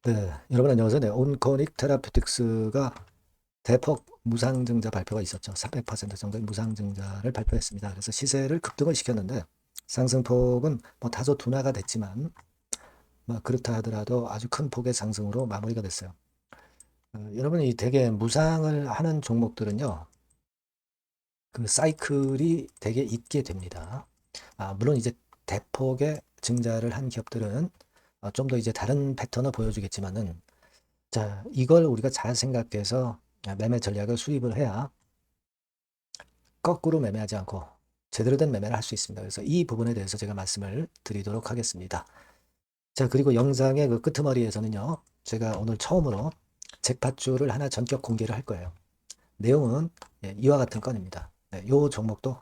네, 여러분 안녕하세요. 네, 온코닉 테라퓨틱스가 대폭 무상증자 발표가 있었죠. 300% 정도의 무상증자를 발표했습니다. 그래서 시세를 급등을 시켰는데 상승폭은 뭐 다소 둔화가 됐지만 뭐 그렇다 하더라도 아주 큰 폭의 상승으로 마무리가 됐어요. 여러분이 되게 무상을 하는 종목들은요, 그 사이클이 되게 있게 됩니다. 물론 이제 대폭의 증자를 한 기업들은 좀 더 이제 다른 패턴을 보여주겠지만은 자, 이걸 우리가 잘 생각해서 매매 전략을 수립을 해야 거꾸로 매매하지 않고 제대로 된 매매를 할 수 있습니다. 그래서 이 부분에 대해서 제가 말씀을 드리도록 하겠습니다. 자, 그리고 영상의 그 끄트머리에서는요, 제가 오늘 처음으로 잭팟주를 하나 전격 공개를 할 거예요. 내용은 이와 같은 건입니다. 네, 요 종목도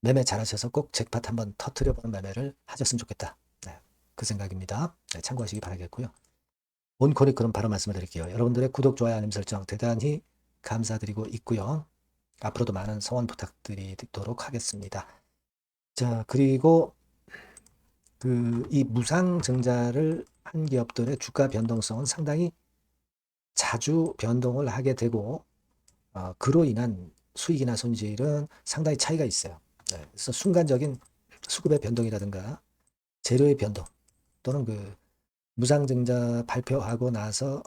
매매 잘하셔서 꼭 잭팟 한번 터트려보는 매매를 하셨으면 좋겠다. 네, 그 생각입니다. 네, 참고하시기 바라겠고요. 온코닉 그럼 바로 말씀을 드릴게요. 여러분들의 구독, 좋아요, 알림 설정 대단히 감사드리고 있고요. 앞으로도 많은 성원 부탁드리도록 하겠습니다. 자, 그리고 이 무상증자를 한 기업들의 주가 변동성은 상당히 자주 변동을 하게 되고 그로 인한 수익이나 손실은 상당히 차이가 있어요. 네, 그래서 순간적인 수급의 변동이라든가 재료의 변동 또는 그 무상증자 발표하고 나서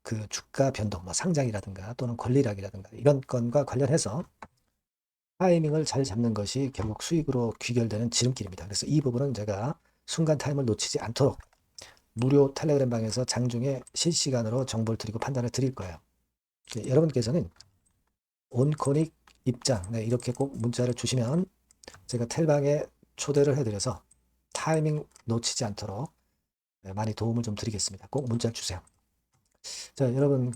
그 주가 변동, 뭐 상장이라든가 또는 권리락이라든가 이런 건과 관련해서 타이밍을 잘 잡는 것이 결국 수익으로 귀결되는 지름길입니다. 그래서 이 부분은 제가 순간 타임을 놓치지 않도록 무료 텔레그램 방에서 장중에 실시간으로 정보를 드리고 판단을 드릴 거예요. 네, 여러분께서는 온코닉 입장 네, 이렇게 꼭 문자를 주시면 제가 텔방에 초대를 해드려서 타이밍 놓치지 않도록 많이 도움을 좀 드리겠습니다. 꼭 문자 주세요. 자, 여러분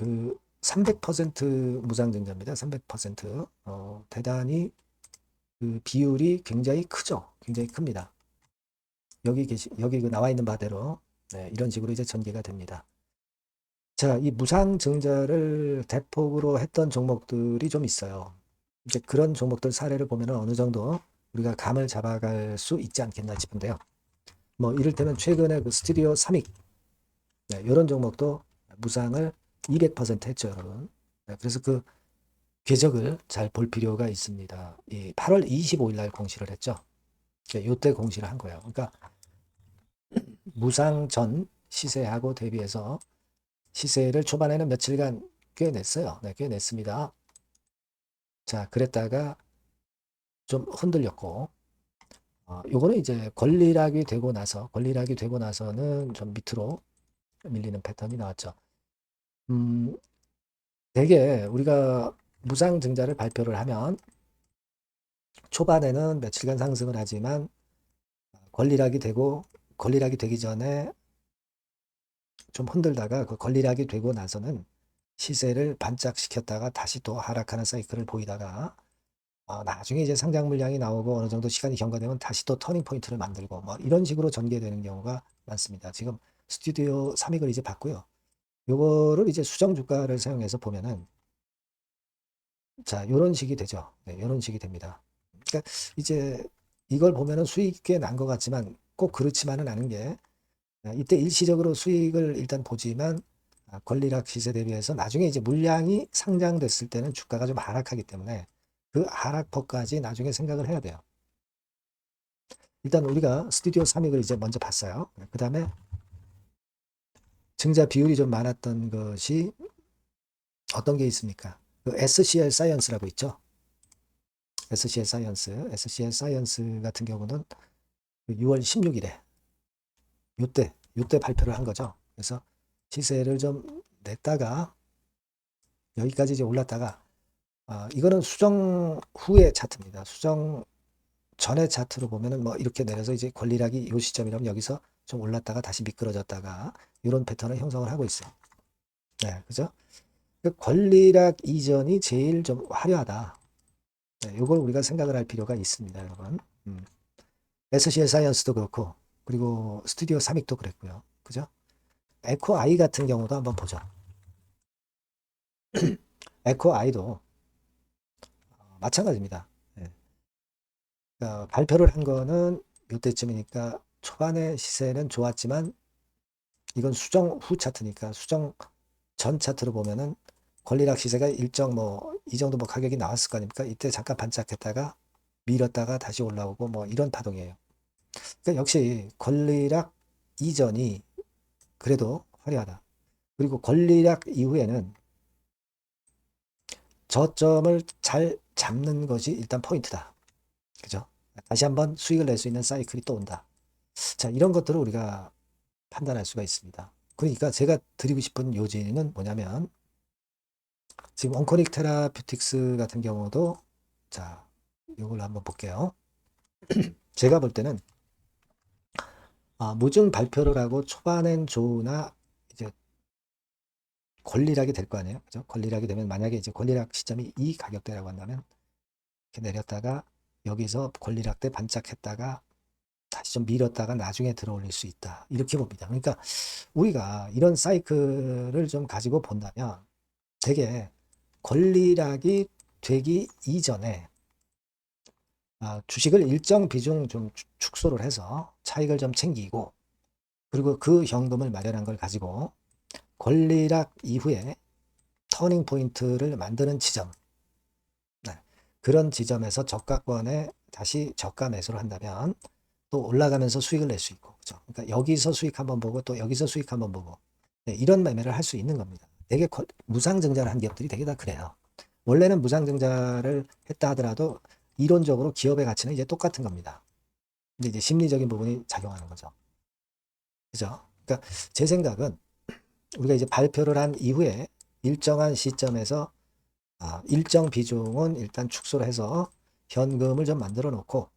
300% 무상증자입니다. 300%. 대단히 그 비율이 굉장히 크죠. 굉장히 큽니다. 여기 그 나와 있는 바대로 네, 이런 식으로 이제 전개가 됩니다. 자, 이 무상증자를 대폭으로 했던 종목들이 좀 있어요. 이제 그런 종목들 사례를 보면 어느 정도 우리가 감을 잡아갈 수 있지 않겠나 싶은데요. 뭐 이를테면 최근에 그 스튜디오 3익 네, 이런 종목도 무상을 200% 했죠, 여러분. 네, 그래서 그 궤적을 잘 볼 필요가 있습니다. 이 8월 25일 날 공시를 했죠. 네, 요때 공시를 한 거예요. 그러니까 무상 전 시세하고 대비해서 시세를 초반에는 며칠간 꽤 냈어요. 네, 꽤 냈습니다. 자, 그랬다가 좀 흔들렸고, 요거는 이제 권리락이 되고 나서는 좀 밑으로 밀리는 패턴이 나왔죠. 음, 되게 우리가 무상증자를 발표를 하면 초반에는 며칠간 상승을 하지만 권리락이 되기 전에 좀 흔들다가 그 권리락이 되고 나서는 시세를 반짝시켰다가 다시 또 하락하는 사이클을 보이다가 나중에 이제 상장 물량이 나오고 어느 정도 시간이 경과되면 다시 또 터닝 포인트를 만들고 뭐 이런 식으로 전개되는 경우가 많습니다. 지금 스튜디오 3익을 이제 봤고요. 요거를 이제 수정 주가를 사용해서 보면은 자, 요런 식이 되죠. 네, 요런 식이 됩니다. 그러니까 이제 이걸 보면은 수익이 꽤 난 것 같지만 꼭 그렇지만은 않은 게 이때 일시적으로 수익을 일단 보지만 권리락 시세 대비해서 나중에 이제 물량이 상장됐을 때는 주가가 좀 하락하기 때문에 그 하락폭까지 나중에 생각을 해야 돼요. 일단 우리가 스튜디오 3익을 이제 먼저 봤어요. 그 다음에 증자 비율이 좀 많았던 것이 어떤 게 있습니까? 그 SCL 사이언스라고 있죠. SCL 사이언스 같은 경우는 6월 16일에 요때 발표를 한 거죠. 그래서 시세를 좀 냈다가 여기까지 이제 올랐다가 이거는 수정 후의 차트입니다. 수정 전의 차트로 보면은 뭐 이렇게 내려서 이제 권리락이 요 시점이라면 여기서 좀 올랐다가 다시 미끄러졌다가 이런 패턴을 형성을 하고 있어요. 네, 그죠? 그 권리락 이전이 제일 좀 화려하다. 네, 이걸 우리가 생각을 할 필요가 있습니다, 여러분. SCL 사이언스도 그렇고, 그리고 스튜디오 3믹도 그랬고요. 그죠? 에코 아이 같은 경우도 한번 보죠. 에코 아이도 마찬가지입니다. 네. 그러니까 발표를 한 거는 이때쯤이니까 초반에 시세는 좋았지만 이건 수정 후 차트니까 수정 전 차트로 보면은 권리락 시세가 일정 뭐 이 정도 뭐 가격이 나왔을 거 아닙니까? 이때 잠깐 반짝했다가 밀었다가 다시 올라오고 뭐 이런 파동이에요. 그러니까 역시 권리락 이전이 그래도 화려하다. 그리고 권리락 이후에는 저점을 잘 잡는 것이 일단 포인트다. 그죠? 다시 한번 수익을 낼 수 있는 사이클이 또 온다. 자, 이런 것들을 우리가 판단할 수가 있습니다. 그러니까 제가 드리고 싶은 요지는 뭐냐면 지금 온코닉 테라퓨틱스 같은 경우도 자, 이걸 한번 볼게요. 제가 볼 때는 무증 발표를 하고 초반엔 좋으나 이제 권리락이 될 거 아니에요. 그죠? 권리락이 되면 만약에 이제 권리락 시점이 이 가격대라고 한다면 이렇게 내렸다가 여기서 권리락 때 반짝했다가 다시 좀 밀었다가 나중에 들어올릴 수 있다. 이렇게 봅니다. 그러니까 우리가 이런 사이클을 좀 가지고 본다면 되게 권리락이 되기 이전에 주식을 일정 비중 좀 축소를 해서 차익을 좀 챙기고 그리고 그 현금을 마련한 걸 가지고 권리락 이후에 터닝 포인트를 만드는 지점 네. 그런 지점에서 저가권에 다시 저가 매수를 한다면 또 올라가면서 수익을 낼 수 있고 그죠? 그러니까 여기서 수익 한번 보고 또 여기서 수익 한번 보고 네, 이런 매매를 할 수 있는 겁니다. 되게 무상증자를 한 기업들이 되게 다 그래요. 원래는 무상증자를 했다 하더라도 이론적으로 기업의 가치는 이제 똑같은 겁니다. 근데 이제 심리적인 부분이 작용하는 거죠. 그죠? 그러니까 제 생각은 우리가 이제 발표를 한 이후에 일정한 시점에서 일정 비중은 일단 축소를 해서 현금을 좀 만들어 놓고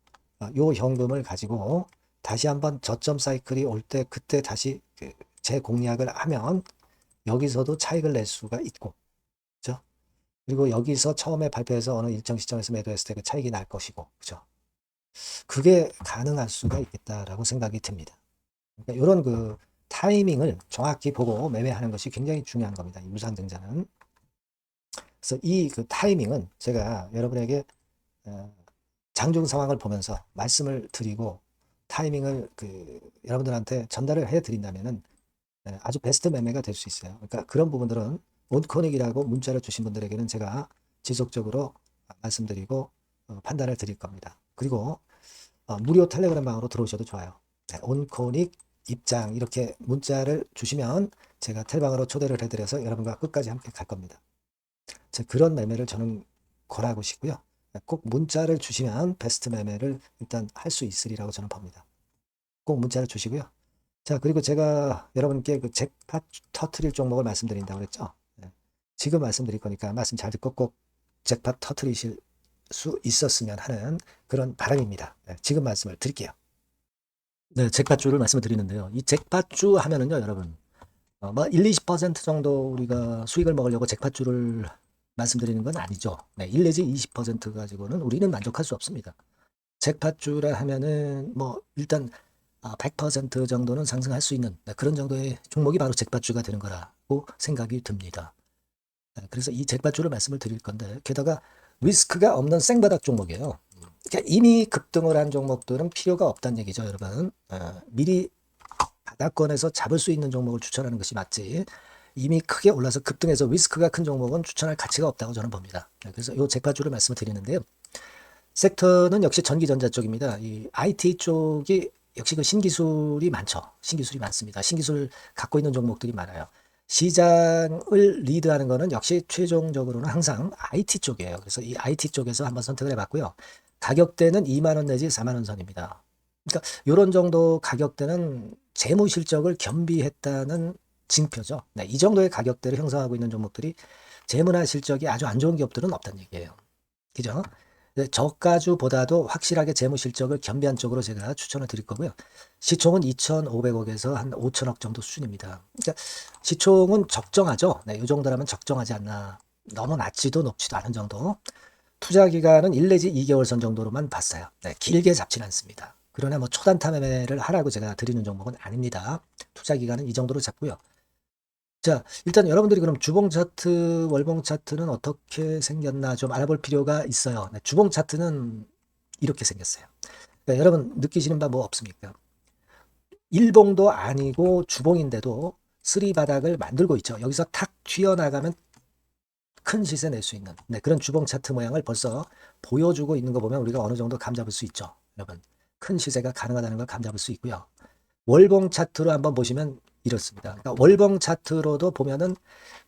요 현금을 가지고 다시 한번 저점 사이클이 올 때 그때 다시 재공략을 하면 여기서도 차익을 낼 수가 있고 그죠? 그리고 여기서 처음에 발표해서 어느 일정 시점에서 매도했을 때 그 차익이 날 것이고 그죠? 그게 가능할 수가 있겠다라고 생각이 듭니다. 그러니까 이런 그 타이밍을 정확히 보고 매매하는 것이 굉장히 중요한 겁니다. 이 무상증자는. 그래서 이 그 타이밍은 제가 여러분에게 장중 상황을 보면서 말씀을 드리고 타이밍을 여러분들한테 전달을 해 드린다면은 아주 베스트 매매가 될 수 있어요. 그러니까 그런 부분들은 온코닉이라고 문자를 주신 분들에게는 제가 지속적으로 말씀드리고 판단을 드릴 겁니다. 그리고 무료 텔레그램 방으로 들어오셔도 좋아요. 네, 온코닉 입장 이렇게 문자를 주시면 제가 텔방으로 초대를 해드려서 여러분과 끝까지 함께 갈 겁니다. 그런 매매를 저는 권하고 싶고요. 꼭 문자를 주시면 베스트 매매를 일단 할 수 있으리라고 저는 봅니다. 꼭 문자를 주시고요. 자, 그리고 제가 여러분께 그 잭팟 터트릴 종목을 말씀드린다고 그랬죠. 네. 지금 말씀드릴 거니까 말씀 잘 듣고 꼭 잭팟 터트리실 수 있었으면 하는 그런 바람입니다. 네, 지금 말씀을 드릴게요. 네, 잭팟주를 말씀을 드리는데요. 이 잭팟주 하면은요, 여러분, 뭐 1, 20% 정도 우리가 수익을 먹으려고 잭팟주를 말씀드리는 건 아니죠. 네, 1 내지 20% 가지고는 우리는 만족할 수 없습니다. 잭팟주라 하면은 뭐 일단 100% 정도는 상승할 수 있는 그런 정도의 종목이 바로 잭팟주가 되는 거라고 생각이 듭니다. 그래서 이 잭팟주를 말씀을 드릴 건데 게다가 리스크가 없는 생바닥 종목이에요. 그러니까 이미 급등을 한 종목들은 필요가 없다는 얘기죠, 여러분. 미리 바닥권에서 잡을 수 있는 종목을 추천하는 것이 맞지. 이미 크게 올라서 급등해서 리스크가 큰 종목은 추천할 가치가 없다고 저는 봅니다. 그래서 이 잭팟주를 말씀을 드리는데요. 섹터는 역시 전기전자 쪽입니다. 이 IT 쪽이 역시 그 신기술이 많죠. 신기술이 많습니다. 신기술 갖고 있는 종목들이 많아요. 시장을 리드하는 거는 역시 최종적으로는 항상 IT 쪽이에요. 그래서 이 IT 쪽에서 한번 선택을 해봤고요. 가격대는 2만 원 내지 4만 원 선입니다. 그러니까 이런 정도 가격대는 재무 실적을 겸비했다는 징표죠. 네, 이 정도의 가격대를 형성하고 있는 종목들이 재무나 실적이 아주 안 좋은 기업들은 없다는 얘기예요. 그죠? 저가주보다도 확실하게 재무 실적을 겸비한 쪽으로 제가 추천을 드릴 거고요. 시총은 2,500억에서 한 5천억 정도 수준입니다. 그러니까 시총은 적정하죠. 네, 이 정도라면 적정하지 않나. 너무 낮지도 높지도 않은 정도. 투자 기간은 1 내지 2개월 선 정도로만 봤어요. 네, 길게 잡지는 않습니다. 그러나 뭐 초단타 매매를 하라고 제가 드리는 종목은 아닙니다. 투자 기간은 이 정도로 잡고요. 자, 일단 여러분들이 그럼 주봉 차트, 월봉 차트는 어떻게 생겼나 좀 알아볼 필요가 있어요. 네, 주봉 차트는 이렇게 생겼어요. 그러니까 여러분 느끼시는 바 뭐 없습니까? 일봉도 아니고 주봉인데도 쓰리 바닥을 만들고 있죠. 여기서 탁 튀어나가면 큰 시세 낼 수 있는 그런 주봉 차트 모양을 벌써 보여주고 있는 거 보면 우리가 어느 정도 감잡을 수 있죠. 여러분, 큰 시세가 가능하다는 걸 감잡을 수 있고요. 월봉 차트로 한번 보시면 이렇습니다. 그러니까 월봉 차트로도 보면은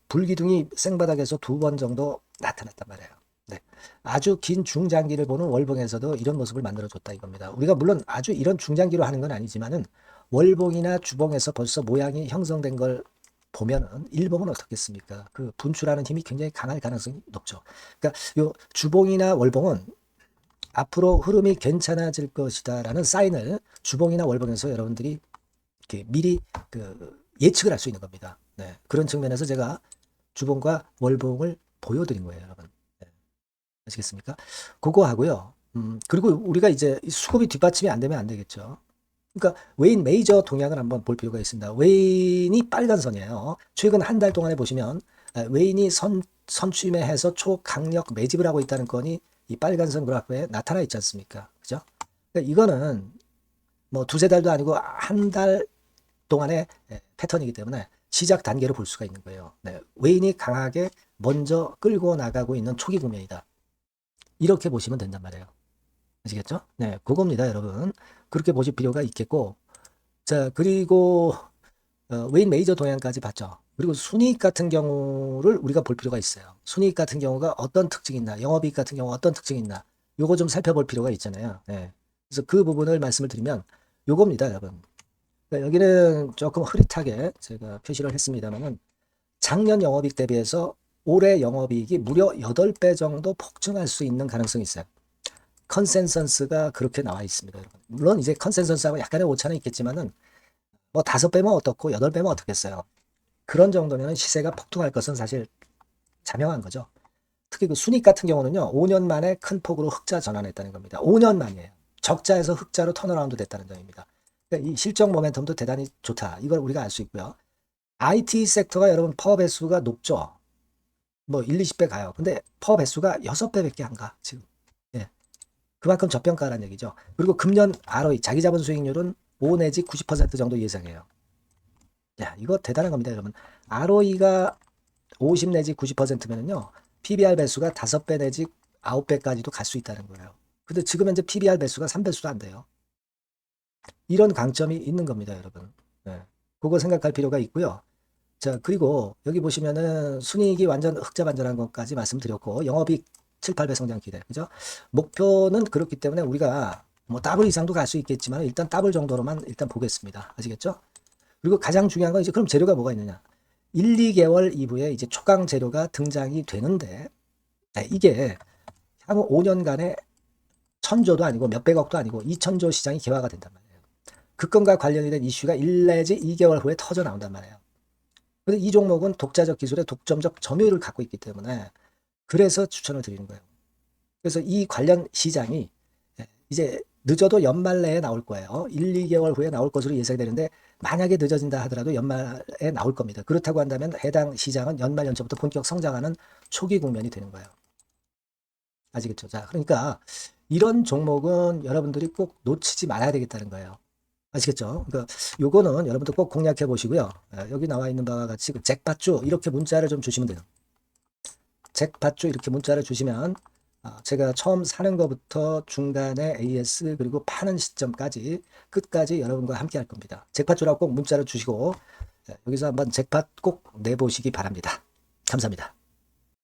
불기둥이 생바닥에서 2번 정도 나타났단 말이에요. 네. 아주 긴 중장기를 보는 월봉에서도 이런 모습을 만들어줬다 이겁니다. 우리가 물론 아주 이런 중장기로 하는 건 아니지만은 월봉이나 주봉에서 벌써 모양이 형성된 걸 보면은 일봉은 어떻겠습니까? 그 분출하는 힘이 굉장히 강할 가능성이 높죠. 그러니까 요 주봉이나 월봉은 앞으로 흐름이 괜찮아질 것이다라는 사인을 주봉이나 월봉에서 여러분들이 이렇게 미리 예측을 할 수 있는 겁니다. 네. 그런 측면에서 제가 주봉과 월봉을 보여드린 거예요, 여러분. 네. 아시겠습니까? 그거 하고요. 그리고 우리가 이제 수급이 뒷받침이 안 되면 안 되겠죠. 그러니까 웨인 메이저 동향을 한번 볼 필요가 있습니다. 웨인이 빨간 선이에요. 최근 한 달 동안에 보시면 웨인이 선취매해서 초강력 매집을 하고 있다는 건이 이 빨간 선 그래프에 나타나 있지 않습니까? 그죠? 그러니까 이거는 뭐 두세 달도 아니고 한 달 동안의 패턴이기 때문에 시작 단계로 볼 수가 있는 거예요. 네, 웨인이 강하게 먼저 끌고 나가고 있는 초기 국면이다. 이렇게 보시면 된단 말이에요. 아시겠죠? 네, 그겁니다, 여러분. 그렇게 보실 필요가 있겠고, 자, 그리고 웨인 메이저 동향까지 봤죠. 그리고 순이익 같은 경우를 우리가 볼 필요가 있어요. 순이익 같은 경우가 어떤 특징이 있나, 영업이익 같은 경우 어떤 특징이 있나, 요거 좀 살펴볼 필요가 있잖아요. 네. 그래서 그 부분을 말씀을 드리면 요겁니다, 여러분. 그러니까 여기는 조금 흐릿하게 제가 표시를 했습니다만은 작년 영업이익 대비해서 올해 영업이익이 무려 8배 정도 폭증할 수 있는 가능성이 있어요. 컨센서스가 그렇게 나와 있습니다, 여러분. 물론 이제 컨센서스하고 약간의 오차는 있겠지만은 뭐 5배면 어떻고 8배면 어떻겠어요. 그런 정도면 시세가 폭등할 것은 사실 자명한 거죠. 특히 그 순익 같은 경우는요, 5년 만에 큰 폭으로 흑자 전환했다는 겁니다. 5년 만이에요. 적자에서 흑자로 턴어라운드 됐다는 점입니다. 그러니까 이 실적 모멘텀도 대단히 좋다. 이걸 우리가 알 수 있고요. IT 섹터가 여러분 퍼 배수가 높죠. 뭐 1, 20배 가요. 근데 퍼 배수가 6배밖에 안 가, 지금. 예. 그만큼 저평가라는 얘기죠. 그리고 금년 ROE, 자기 자본 수익률은 5 내지 90% 정도 예상해요. 야, 이거 대단한 겁니다, 여러분. ROE가 50 내지 90%면은요, PBR 배수가 5배 내지 9배까지도 갈 수 있다는 거예요. 근데 지금 현재 PBR 배수가 3배수도 안 돼요. 이런 강점이 있는 겁니다, 여러분. 네. 그거 생각할 필요가 있고요. 자, 그리고 여기 보시면은 순이익이 완전 흑자 반전한 것까지 말씀드렸고, 영업이익 7, 8배 성장 기대. 그죠? 목표는 그렇기 때문에 우리가 뭐 더블 이상도 갈 수 있겠지만 일단 더블 정도로만 일단 보겠습니다. 아시겠죠? 그리고 가장 중요한 건 이제 그럼 재료가 뭐가 있느냐? 1, 2개월 이후에 이제 초강 재료가 등장이 되는데, 이게 향후 5년간의 천조도 아니고 몇백억도 아니고 2천조 시장이 개화가 된단 말이에요. 그 건과 관련이 된 이슈가 1 내지 2개월 후에 터져 나온단 말이에요. 근데 이 종목은 독자적 기술의 독점적 점유율을 갖고 있기 때문에 그래서 추천을 드리는 거예요. 그래서 이 관련 시장이 이제 늦어도 연말 내에 나올 거예요. 1, 2개월 후에 나올 것으로 예상이 되는데 만약에 늦어진다 하더라도 연말에 나올 겁니다. 그렇다고 한다면 해당 시장은 연말 연초부터 본격 성장하는 초기 국면이 되는 거예요. 아시겠죠? 자, 그러니까 이런 종목은 여러분들이 꼭 놓치지 말아야 되겠다는 거예요. 아시겠죠? 그러니까 요거는 여러분들 꼭 공략해 보시고요. 여기 나와 있는 바와 같이 그 잭팟주 이렇게 문자를 좀 주시면 돼요. 잭팟주 이렇게 문자를 주시면 제가 처음 사는 것부터 중간에 AS 그리고 파는 시점까지 끝까지 여러분과 함께 할 겁니다. 잭팟주라고 꼭 문자를 주시고 여기서 한번 잭팟 꼭 내보시기 바랍니다. 감사합니다.